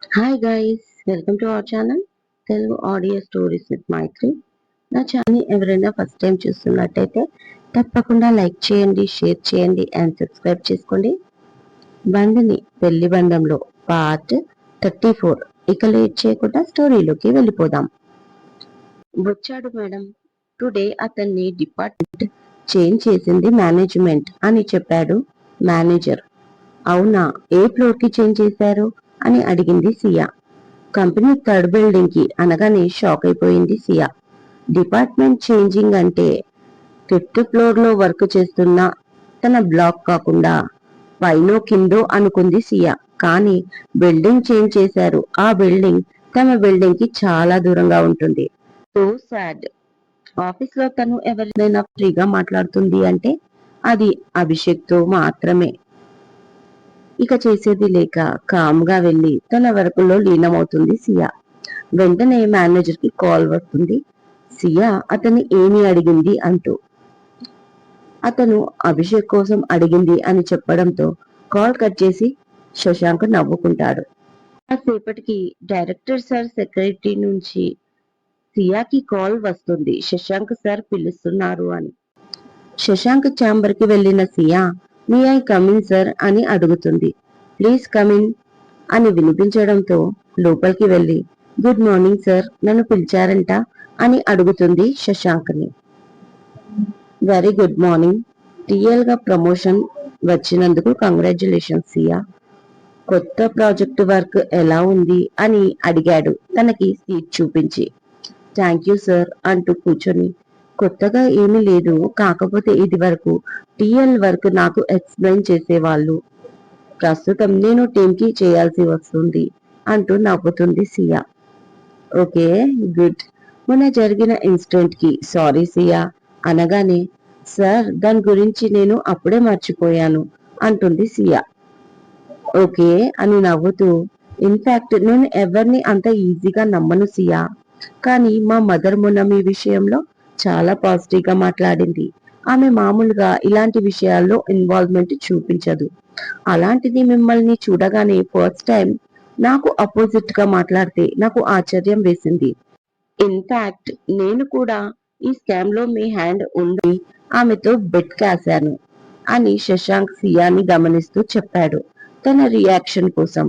Hi guys, welcome to our channel Telugu audio stories with Maithri. నా channel ఎవరైనా first time చూస్తున్నట్టయితే తప్పకుండా లైక్ చేయండి, షేర్ చేయండి అండ్ సబ్స్క్రైబ్ చేసుకోండి. బంధుని పెళ్లి బంధంలో పార్ట్ 34. ఇక లేట్ చేయకుండా స్టోరీలోకి వెళ్ళిపోదాం. వచ్చాడు మేడం. టుడే అతన్ని డిపార్ట్మెంట్ చేంజ్ చేసింది మేనేజ్మెంట్ అని చెప్పాడు మేనేజర్. అవునా, ఏ ఫ్లోర్ కి చేంజ్ చేశారు అని అడిగింది సియా. కంపెనీ థర్డ్ బిల్డింగ్ కి అనగానే షాక్ అయిపోయింది సియా. డిపార్ట్మెంట్ చేంజింగ్ అంటే ఫిఫ్త్ ఫ్లోర్ లో వర్క్ చేస్తున్న తన బ్లాక్ కాకుండా పైనో కిందో అనుకుంది సియా. కానీ బిల్డింగ్ చేంజ్ చేశారు. ఆ బిల్డింగ్ తమ బిల్డింగ్ కి చాలా దూరంగా ఉంటుంది. So sad. ఆఫీస్ లో తను ఎవరినైనా ఫ్రీగా మాట్లాడుతుంది అంటే అది అభిషేక్ తో మాత్రమే. ఇక చేసేది లేక కామ్గా వెళ్లి తన వర్కులో లీనమవుతుంది సియా. వెంటనే మేనేజర్ కి కాల్ వస్తుంది. సియా అతన్ని ఏమి అడిగింది అంటూ. అతను అభిషేక్ కోసం అడిగింది అని చెప్పడంతో కాల్ కట్ చేసి శశాంక్ నవ్వుకుంటాడు. కాసేపటికి డైరెక్టర్ సార్ సెక్రటరీ నుంచి సియాకి కాల్ వస్తుంది. శశాంక్ సార్ పిలుస్తున్నారు అని. శశాంక్ ఛాంబర్ కి వెళ్లిన సియా మీ ఐ కమిన్ సార్ అని అడుగుతుంది. ప్లీజ్ కమిన్ అని వినిపించడంతో లోపలికి వెళ్లి గుడ్ మార్నింగ్ సార్, నన్ను పిలిచారంట అని అడుగుతుంది శశాంక్ ని. Very good morning. రియల్ గా ప్రమోషన్ వచ్చినందుకు కంగ్రాచులేషన్స్ సియా. కొత్త ప్రాజెక్ట్ వర్క్ ఎలా ఉంది అని అడిగాడు తనకి సీట్ చూపించి. థ్యాంక్ యూ సార్ అంటూ కూర్చొని కొత్తగా ఏమీ లేదు, కాకపోతే ఇది వరకు టిఎల్ వర్క్ నాకు ఎక్స్ప్లెయిన్ చేసేవాళ్ళు. ప్రస్తుతం నేను టీమ్ కి చేయాల్సి వస్తుంది అంటూ నవ్వుతుంది సియా. Okay, good. మొన్న జరిగిన ఇన్సిడెంట్ కి సారీ సియా అనగానే సార్ దాని గురించి నేను అప్పుడే మర్చిపోయాను అంటుంది సియా. ఓకే అని నవ్వుతూ ఇన్ఫాక్ట్ నేను ఎవరిని అంత ఈజీగా నమ్మను సియా. కానీ మా మదర్ మొన్న మీ విషయంలో చాలా పాజిటివ్ గా మాట్లాడింది. ఆమె మామూలుగా ఇలాంటి విషయాల్లో ఇన్వాల్వ్మెంట్ చూపించదు. అలాంటిది మిమ్మల్ని చూడగానే ఫస్ట్ టైం నాకు అపోజిట్ గా మాట్లాడితే నాకు ఆశ్చర్యం వేసింది. ఇన్ఫాక్ట్ నేను కూడా ఈ స్కామ్ లో మీ హ్యాండ్ ఉంది ఆమెతో బెట్ కాశాను అని శశాంక్ సియాని గమనిస్తూ చెప్పాడు తన రియాక్షన్ కోసం.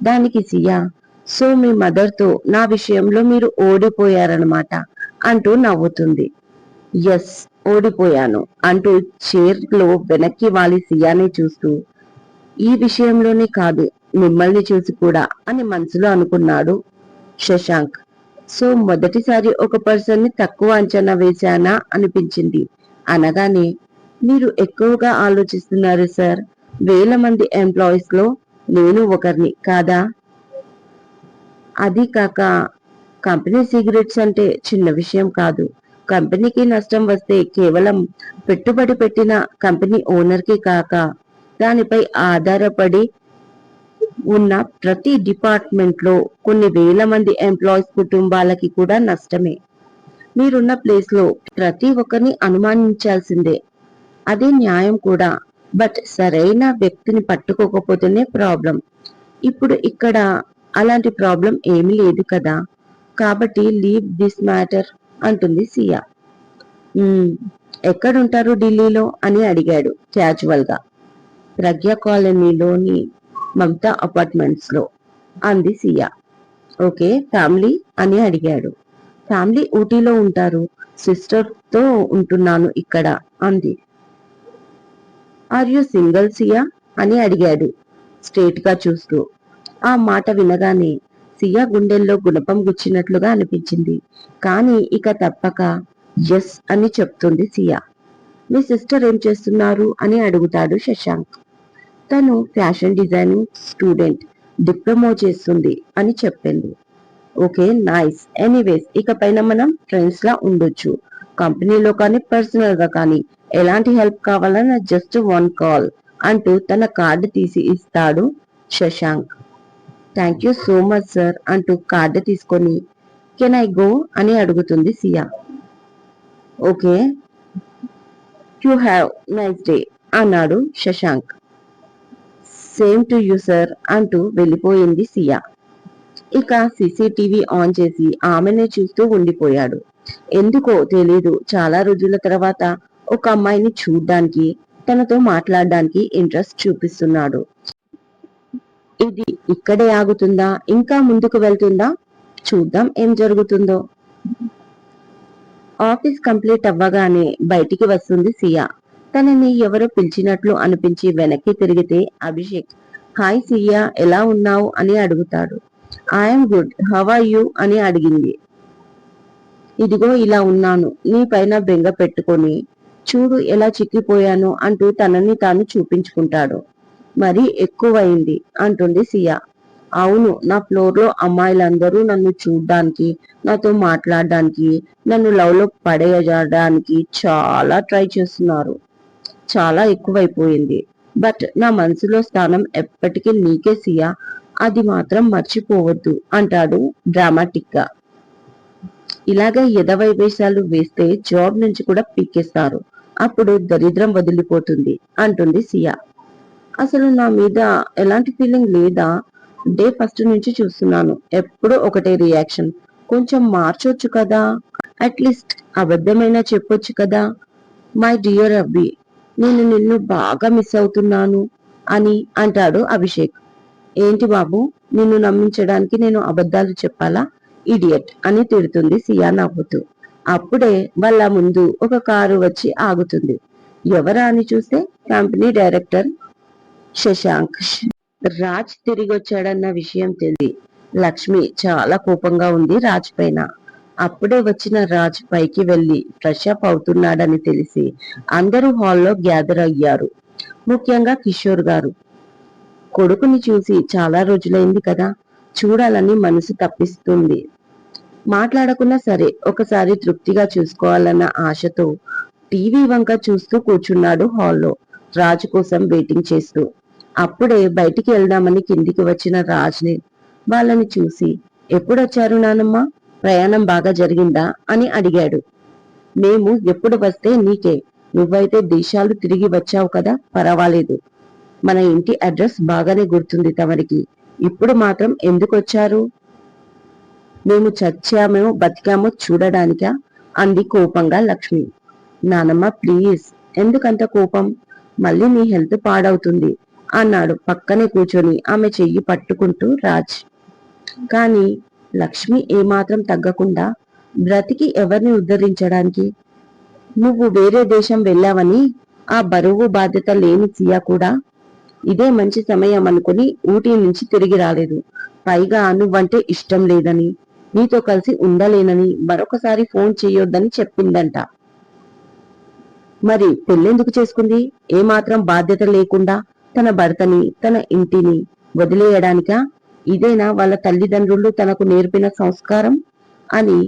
దానికి సియా సో మీ మదర్ తో నా విషయంలో మీరు ఓడిపోయారనమాట అంటూ నవ్వుతుంది. ఎస్, ఓడిపోయాను అంటూ చైర్ లో వెనక్కి వాలి సియాని చూస్తూ ఈ విషయంలోనే కాదు మిమ్మల్ని చూసి కూడా అని మనసులో అనుకున్నాడు శశాంక్. సో మొదటిసారి ఒక పర్సన్ ని తక్కువ అంచనా వేశానా అనిపించింది అనగానే మీరు ఎక్కువగా ఆలోచిస్తున్నారు సార్. వేల మంది ఎంప్లాయీస్ లో నేను ఒకరిని కాదా? అది కాక కంపెనీ సిగరెట్స్ అంటే చిన్న విషయం కాదు. కంపెనీకి నష్టం వస్తే కేవలం పెట్టుబడి పెట్టిన కంపెనీ ఓనర్ కి కాక దానిపై ఆధారపడి ఉన్న ప్రతి డిపార్ట్మెంట్ లో కొన్ని వేల మంది ఎంప్లాయీస్ కుటుంబాలకి కూడా నష్టమే. మీరున్న ప్లేస్ లో ప్రతి ఒక్కరిని అనుమానించాల్సిందే. అదే న్యాయం కూడా. బట్ సరైన వ్యక్తిని పట్టుకోకపోతేనే ప్రాబ్లం. ఇప్పుడు ఇక్కడ అలాంటి ప్రాబ్లం ఏమీ లేదు కదా, కాబట్టి లీవ్ దిస్ మ్యాటర్ అంటుంది సియా. ఎక్కడుంటారు ఢిల్లీలో అని అడిగాడు క్యాజువల్ గా. ప్రజ్ఞ కాలనీలోని మమతా అపార్ట్మెంట్స్ లో అంది సియా. ఓకే, ఫ్యామిలీ అని అడిగాడు. ఫ్యామిలీ ఊటీలో ఉంటారు, సిస్టర్ తో ఉంటున్నాను ఇక్కడ అంది. ఆర్ యు సింగిల్ సియా అని అడిగాడు స్ట్రేట్ గా చూస్తూ. ఆ మాట వినగానే సియా గుండెల్లో గుణపం గుచ్చినట్లుగా అనిపించింది. కానీ ఇక తప్పక ఎస్ అని చెప్తుంది సియా. మీ సిస్టర్ ఏం చేస్తున్నారు అని అడుగుతాడు శశాంక్. తను ఫ్యాషన్ డిజైనింగ్ స్టూడెంట్, డిప్లొమా చేస్తుంది అని చెప్పింది. Okay, nice. ఎనీవేస్ ఇక పైన మనం ఫ్రెండ్స్ లా ఉండొచ్చు. కంపెనీలో కానీ పర్సనల్ గా కానీ ఎలాంటి హెల్ప్ కావాలన్నా జస్ట్ వన్ కాల్ అంటూ తన కార్డు తీసి ఇస్తాడు Shashank. Thank you so much sir అంటూ కార్డు తీసుకొని కెన్ ఐ గో అని అడుగుతుంది Siya. Okay, you have nice day అన్నాడు Shashank. Same to you sir అంటూ వెళ్ళిపోయింది సియా. ఇక సీసీటీవీ ఆన్ చేసి ఆమెనే చూస్తూ ఉండిపోయాడు. ఎందుకో తెలీదు, చాలా రోజుల తర్వాత ఒక అమ్మాయిని చూడ్డానికి, తనతో మాట్లాడడానికి ఇంట్రెస్ట్ చూపిస్తున్నాడు. ఇది ఇక్కడే ఆగుతుందా, ఇంకా ముందుకు వెళ్తుందా? చూద్దాం ఏం జరుగుతుందో. ఆఫీస్ కంప్లీట్ అవ్వగానే బయటికి వస్తుంది సియా. తనని ఎవరో పిలిచినట్లు అనిపించి వెనక్కి తిరిగితే అభిషేక్ హాయ్ సియా, ఎలా ఉన్నావు అని అడుగుతాడు. I'm good, how are you అని అడిగింది. ఇదిగో ఇలా ఉన్నాను, నీ పైన బెంగ పెట్టుకొని చూడు ఎలా చిక్కిపోయాను అంటూ తనని తాను చూపించుకుంటాడు. మరీ ఎక్కువైంది అంటుంది సియా. అవును, నా ఫ్లోర్ లో అమ్మాయిలందరూ నన్ను చూడ్డానికి, నాతో మాట్లాడడానికి, నన్ను లవ్ లో పడేయడానికి చాలా ట్రై చేస్తున్నారు. చాలా ఎక్కువైపోయింది. బట్ నా మనసులో స్థానం ఎప్పటికీ నీకే సియా, అది మాత్రం మర్చిపోవద్దు అంటాడు డ్రామాటిక్ గా. ఇలాగే ఎదవైవేశాలు వేస్తే జాబ్ నుంచి కూడా పీకేస్తారు, అప్పుడు దరిద్రం వదిలిపోతుంది అంటుంది సియా. అసలు నా మీద ఎలాంటి ఫీలింగ్ లేదా? డే ఫస్ట్ నుంచి చూస్తున్నాను, ఎప్పుడూ ఒకటే రియాక్షన్. కొంచెం మార్చొచ్చు కదా, అట్లీస్ట్ అబద్ధమైనా చెప్పొచ్చు కదా. మై డియర్ అబ్బి, నేను నిన్ను బాగా మిస్ అవుతున్నాను అని అంటాడు అభిషేక్. ఏంటి బాబు, నిన్ను నమ్మించడానికి నేను అబద్ధాలు చెప్పాలా, ఇడియట్ అని తిడుతుంది సియా నవ్వుతూ. అప్పుడే వాళ్ళ ముందు ఒక కారు వచ్చి ఆగుతుంది. ఎవరా అని చూస్తే కంపెనీ డైరెక్టర్ శశాంక్. రాజ్ తిరిగొచ్చాడన్న విషయం తెలిసి లక్ష్మి చాలా కోపంగా ఉంది రాజ్ పైన. అప్పుడే వచ్చిన రాజ్ పైకి వెళ్లి ఫ్రెష్ అప్ అవుతున్నాడని తెలిసి అందరూ హాల్లో గ్యాదర్ అయ్యారు. ముఖ్యంగా కిషోర్ గారు. కొడుకుని చూసి చాలా రోజులైంది కదా, చూడాలని మనసు తప్పిస్తుంది. మాట్లాడకున్నా సరే ఒకసారి తృప్తిగా చూసుకోవాలన్న ఆశతో టీవీ వంక చూస్తూ కూర్చున్నాడు హాల్లో, రాజు కోసం వెయిటింగ్ చేస్తూ. అప్పుడే బయటికి వెళ్దామని కిందికి వచ్చిన రాజ్ని వాళ్ళని చూసి ఎప్పుడొచ్చారు నానమ్మ, ప్రయాణం బాగా జరిగిందా అని అడిగాడు. మేము ఎప్పుడు వస్తే నీకే, నువ్వైతే దేశాలు తిరిగి వచ్చావు కదా, పర్వాలేదు. మన ఇంటి అడ్రస్ బాగానే గుర్తుంది తమరికి. ఇప్పుడు మాత్రం ఎందుకు వచ్చారు? మేము చచ్చామో బతికామో చూడడానికా అంది కోపంగా లక్ష్మి. నానమ్మ ప్లీజ్, ఎందుకంత కోపం? మళ్ళీ నీ హెల్త్ పాడవుతుంది అన్నాడు పక్కనే కూర్చొని ఆమె చెయ్యి పట్టుకుంటూ రాజ్. కాని లక్ష్మి ఏమాత్రం తగ్గకుండా, బ్రతికి ఎవరిని ఉద్ధరించడానికి? నువ్వు వేరే దేశం వెళ్ళావని ఆ బరువు బాధ్యత లేని సియా కూడా ఇదే మంచి సమయం అనుకుని ఊటీ నుంచి తిరిగి రాలేదు. పైగా నువ్వంటే ఇష్టం లేదని, నీతో కలిసి ఉండలేనని, మరొకసారి ఫోన్ చేయొద్దని చెప్పిందంట. మరి పెళ్ళెందుకు చేసుకుంది? ఏమాత్రం బాధ్యత లేకుండా తన భర్తని, తన ఇంటిని వదిలేయడానికా? ఇదేనా వాళ్ళ తల్లిదండ్రులు తనకు నేర్పిన సంస్కారం అని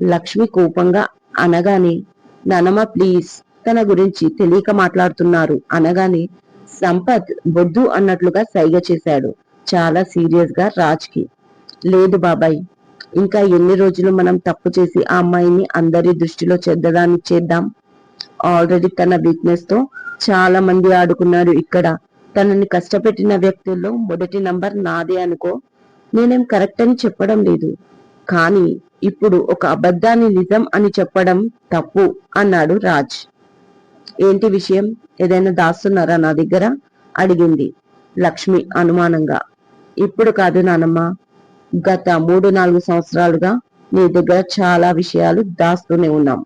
లక్ష్మి కోపంగా అనగానే, నానమ్మ ప్లీజ్, తన గురించి తెలియక మాట్లాడుతున్నారు అనగానే సంపత్ బొద్దు అన్నట్లుగా సైగ చేశాడు చాలా సీరియస్ గా రాజ్కి. లేదు బాబాయ్, ఇంకా ఎన్ని రోజులు మనం తప్పు చేసి ఆ అమ్మాయిని అందరి దృష్టిలో చెడ్డదాన్ని చేద్దాం? ఆల్రెడీ తన వీక్నెస్ తో చాలా మంది ఆడుకున్నారు ఇక్కడ. తనని కష్టపెట్టిన వ్యక్తుల్లో మొదటి నంబర్ నాదే అనుకో. నేనేం కరెక్ట్ అని చెప్పడం లేదు, కానీ ఇప్పుడు ఒక అబద్ధాన్ని నిజం అని చెప్పడం తప్పు అన్నాడు రాజ్. ఏంటి విషయం, ఏదైనా దాస్తున్నారా నా దగ్గర అడిగింది లక్ష్మి అనుమానంగా. ఇప్పుడు కాదు నానమ్మ, గత 3-4 సంవత్సరాలుగా నీ దగ్గర చాలా విషయాలు దాస్తూనే ఉన్నాం.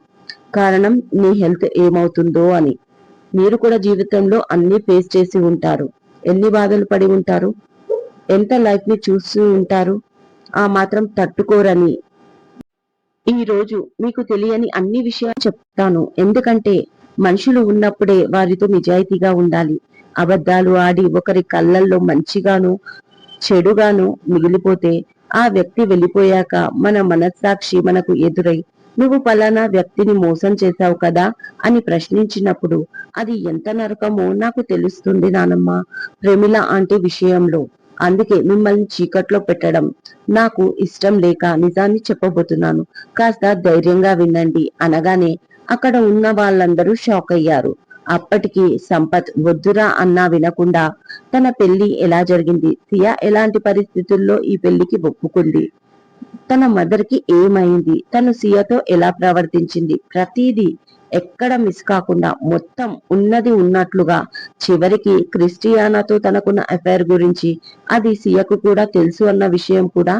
కారణం నీ హెల్త్ ఏమవుతుందో అని. మీరు కూడా జీవితంలో అన్ని ఫేస్ చేసి ఉంటారు, ఎన్ని బాధలు పడి ఉంటారు, ఎంత లైఫ్ ని చూస్తూ ఉంటారు. ఆ మాత్రం తట్టుకోరని ఈ రోజు మీకు తెలియని అన్ని విషయాలు చెప్తాను. ఎందుకంటే మనుషులు ఉన్నప్పుడే వారితో నిజాయితీగా ఉండాలి. అబద్ధాలు ఆడి ఒకరి కళ్ళల్లో మంచిగాను చెడుగాను మిగిలిపోతే ఆ వ్యక్తి వెళ్ళిపోయాక మన మనస్సాక్షి మనకు ఎదురై నువ్వు పలానా వ్యక్తిని మోసం చేశావు కదా అని ప్రశ్నించినప్పుడు అది ఎంత నరకమో నాకు తెలుస్తుంది నానమ్మ, ప్రమిళ ఆంటీ విషయంలో. అందుకే మిమ్మల్ని చీకట్లో పెట్టడం నాకు ఇష్టం లేక నిజాన్ని చెప్పబోతున్నాను, కాస్త ధైర్యంగా వినండి అనగానే అక్కడ ఉన్న వాళ్ళందరూ షాక్ అయ్యారు. అప్పటికి సంపత్ వద్దురా అన్నా వినకుండా తన పెళ్లి ఎలా జరిగింది, సియా ఎలాంటి పరిస్థితుల్లో ఈ పెళ్లికి ఒప్పుకుంది, తన మదర్ కి ఏమైంది, తను సియాతో ఎలా ప్రవర్తించింది, ప్రతిదీ ఎక్కడ మిస్ కాకుండా మొత్తం ఉన్నది ఉన్నట్లుగా, చివరికి క్రిస్టియానాతో తనకున్న అఫైర్ గురించి అది సియకు కూడా తెలుసు అన్న విషయం కూడా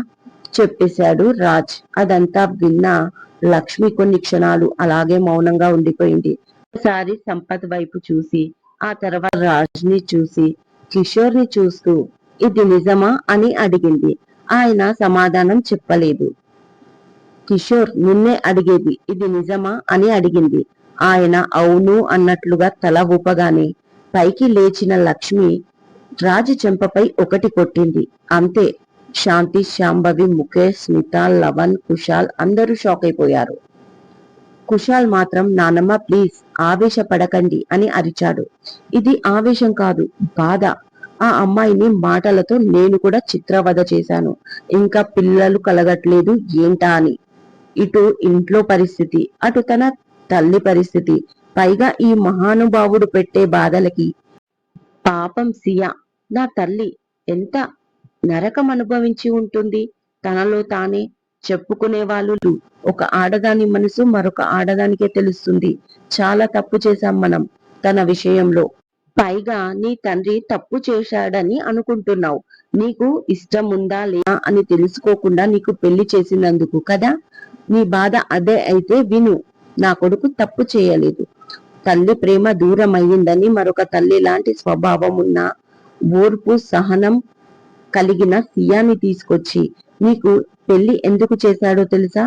చెప్పేశాడు రాజ్. అదంతా విన్న లక్ష్మి కొన్ని క్షణాలు అలాగే మౌనంగా ఉండిపోయింది. ఒకసారి సంపత్ వైపు చూసి ఆ తర్వాత రాజ్ ని చూసి కిషోర్ ని చూస్తూ ఇది నిజమా అని అడిగింది. ఆయన సమాధానం చెప్పలేదు. కిషోర్ నిన్నే అడిగేది ఇది నిజమా అని అడిగింది. ఆయన అవును అన్నట్లుగా తల ఊపగానే పైకి లేచిన లక్ష్మి రాజు చెంపపై ఒకటి కొట్టింది. అంతే. శాంతి, శాంభవి, ముఖేష్, స్మిత, లవన్, కుశాల్ అందరూ షాక్ అయిపోయారు. కుశాల్ మాత్రం నానమ్మ ప్లీజ్ ఆవేశపడకండి అని అరిచాడు. ఇది ఆవేశం కాదు, బాధ. ఆ అమ్మాయిని మాటలతో నేను కూడా చిత్రవద చేశాను. ఇంకా పిల్లలు కలగట్లేదు ఏంటా అని. ఇటు ఇంట్లో పరిస్థితి, అటు తన తల్లి పరిస్థితి, పైగా ఈ మహానుభావుడు పెట్టే బాధలకి పాపం సియా, నా తల్లి ఎంత నరకం అనుభవించి ఉంటుంది. తనలో తానే చెప్పుకునే వాళ్ళు ఒక ఆడదాని మనసు మరొక ఆడదానికే తెలుస్తుంది. చాలా తప్పు చేశాం మనం తన విషయంలో. పైగా నీ తండ్రి తప్పు చేశాడని అనుకుంటున్నావు. నీకు ఇష్టం ఉందా లేదా అని తెలుసుకోకుండా నీకు పెళ్లి చేసినందుకు కదా. నీ బాధ అదే అయితే విను. నా కొడుకు తప్పు చేయలేదు. తల్లి ప్రేమ దూరం అయ్యిందని మరొక తల్లి లాంటి స్వభావం ఉన్న ఓర్పు సహనం కలిగిన సియాని తీసుకొచ్చి నీకు పెళ్లి ఎందుకు చేశాడో తెలుసా?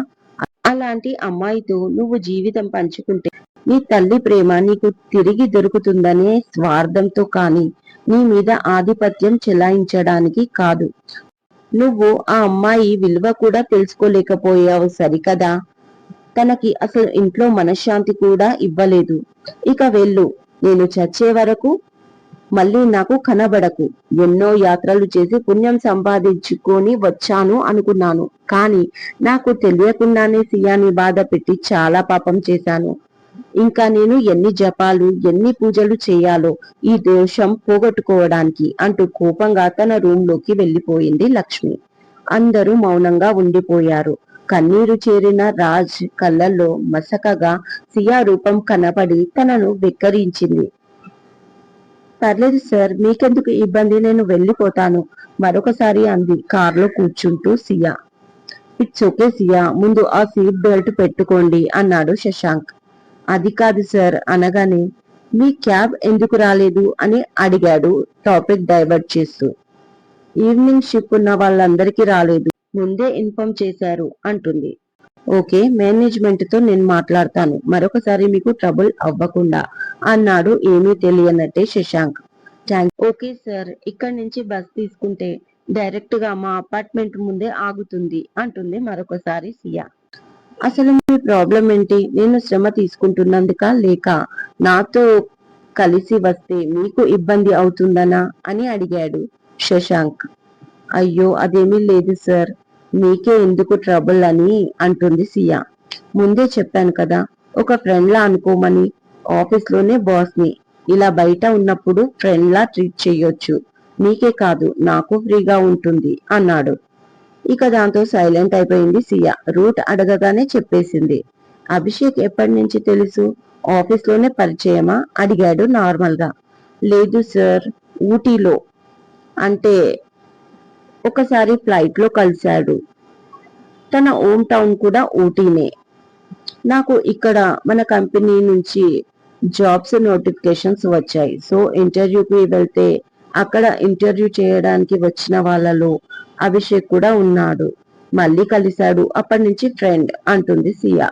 అలాంటి అమ్మాయితో నువ్వు జీవితం పంచుకుంటే నీ తల్లి ప్రేమ నీకు తిరిగి దొరుకుతుందనే స్వార్థంతో కాని నీ మీద ఆధిపత్యం చెలాయించడానికి కాదు. నువ్వు ఆ అమ్మాయి విలువ కూడా తెలుసుకోలేకపోయావు సరికదా. తనకి అసలు ఇంట్లో మనశ్శాంతి కూడా ఇవ్వలేదు. ఇక వెళ్ళు, నేను చచ్చే వరకు మళ్ళీ నాకు కనబడకు. ఎన్నో యాత్రలు చేసి పుణ్యం సంపాదించుకొని వచ్చాను అనుకున్నాను, కానీ నాకు తెలియకుండానే సియాని బాధ పెట్టి చాలా పాపం చేశాను. ఇంకా నేను ఎన్ని జపాలు ఎన్ని పూజలు చేయాలో ఈ దోషం పోగొట్టుకోవడానికి అంటూ కోపంగా తన రూమ్ లోకి వెళ్లిపోయింది లక్ష్మి. అందరూ మౌనంగా ఉండిపోయారు. కన్నీరు చేరిన రాజ్ కళ్ళల్లో మసకగా సియా రూపం కనపడి తనను వెక్కరించింది. పర్లేదు సార్, మీకెందుకు ఇబ్బంది, నేను వెళ్ళిపోతాను మరొకసారి అంది కార్లో కూర్చుంటూ సియా. ఇట్స్ ఓకే సియా, ముందు ఆ సీట్ బెల్ట్ పెట్టుకోండి అన్నాడు శశాంక్. అది కాదు సార్ అనగానే మీ క్యాబ్ ఎందుకు రాలేదు అని అడిగాడు టాపిక్ డైవర్ట్ చేస్తూ. ఈవినింగ్ షిప్ ఉన్న వాళ్ళందరికీ రాలేదు, ముందే ఇన్ఫార్మ్ చేశారు అంటుంది. ఓకే, మేనేజ్మెంట్ తో నేను మాట్లాడతాను, మరొకసారి మీకు ట్రబుల్ అవ్వకుండా అన్నాడు ఏమీ తెలియనట్టే శశాంక్. ఓకే సార్, ఇక్కడి నుంచి బస్ తీసుకుంటే డైరెక్ట్ గా మా అపార్ట్మెంట్ ముందే ఆగుతుంది అంటుంది మరొకసారి సియా. అసలు మీ ప్రాబ్లం ఏంటి? నేను శ్రమ తీసుకుంటున్నందుక లేక నాతో కలిసి వస్తే మీకు ఇబ్బంది అవుతుందనా అని అడిగాడు శశాంక్. అయ్యో అదేమీ లేదు సార్, మీకే ఎందుకు ట్రబుల్ అని అంటుంది సియా. ముందే చెప్పాను కదా, ఒక ఫ్రెండ్ లా అనుకోమని. ఆఫీస్ లోనే బాస్ ని, ఇలా బయట ఉన్నప్పుడు ఫ్రెండ్ లా ట్రీట్ చెయ్యొచ్చు. మీకే కాదు నాకు ఫ్రీగా ఉంటుంది అన్నాడు. ఇక దాంతో సైలెంట్ అయిపోయింది సియా. రూట్ అడగగానే చెప్పేసింది. అభిషేక్ ఎప్పటి నుంచి తెలుసు? ఆఫీస్ లోనే పరిచయమా అడిగాడు నార్మల్ గా. లేదు సార్, ఊటీలో, అంటే ఒకసారి ఫ్లైట్ లో కలిశాడు. తన హోమ్ టౌన్ కూడా ఊటీనే. నాకు ఇక్కడ మన కంపెనీ నుంచి జాబ్స్ నోటిఫికేషన్స్ వచ్చాయి. సో ఇంటర్వ్యూకి వెళ్తే అక్కడ ఇంటర్వ్యూ చేయడానికి వచ్చిన వాళ్ళలో అభిషేక్ కూడా ఉన్నాడు. మళ్ళీ కలిశాడు, అప్పటి నుంచి ఫ్రెండ్ అంటుంది సియా.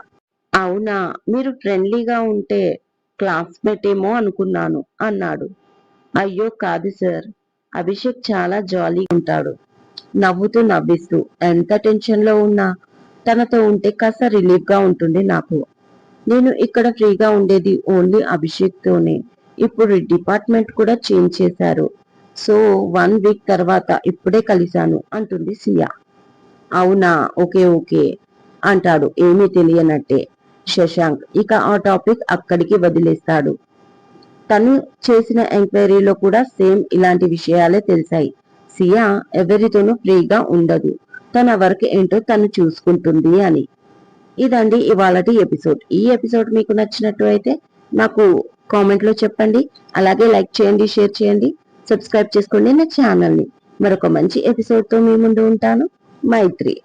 అవునా, మీరు ఫ్రెండ్లీగా ఉంటే క్లాస్మేట్ ఏమో అనుకున్నాను అన్నాడు. అయ్యో కాదు సార్, అభిషేక్ చాలా జాలీగా ఉంటాడు. నవ్వుతూ నవ్విస్తూ ఎంత టెన్షన్ లో ఉన్నా తనతో ఉంటే కాస్త రిలీఫ్ గా ఉంటుంది నాకు. నేను ఇక్కడ ఫ్రీగా ఉండేది ఓన్లీ అభిషేక్ తోనే. ఇప్పుడు డిపార్ట్మెంట్ కూడా చేంజ్ చేశారు. సో 1 వీక్ తర్వాత ఇప్పుడే కలిశాను అంటుంది సియా. అవునా, ఓకే ఓకే అంటాడు ఏమీ తెలియనట్టే శశాంక్. ఇక ఆ టాపిక్ అక్కడికి వదిలేస్తాడు. తను చేసిన ఎంక్వైరీలో కూడా సేమ్ ఇలాంటి విషయాలే తెలిసాయి. సియా ఎవరితోనూ ఫ్రీగా ఉండదు, తన వర్క్ ఏంటో తను చూసుకుంటుంది అని. ఇదండి ఇవాళటి ఎపిసోడ్. ఈ ఎపిసోడ్ మీకు నచ్చినట్టు అయితే నాకు కామెంట్ లో చెప్పండి. అలాగే లైక్ చేయండి, షేర్ చేయండి, సబ్స్క్రైబ్ చేసుకోండి నా ఛానల్ ని. మరొక మంచి ఎపిసోడ్ తో మీ ముందు ఉంటాను. మైత్రి.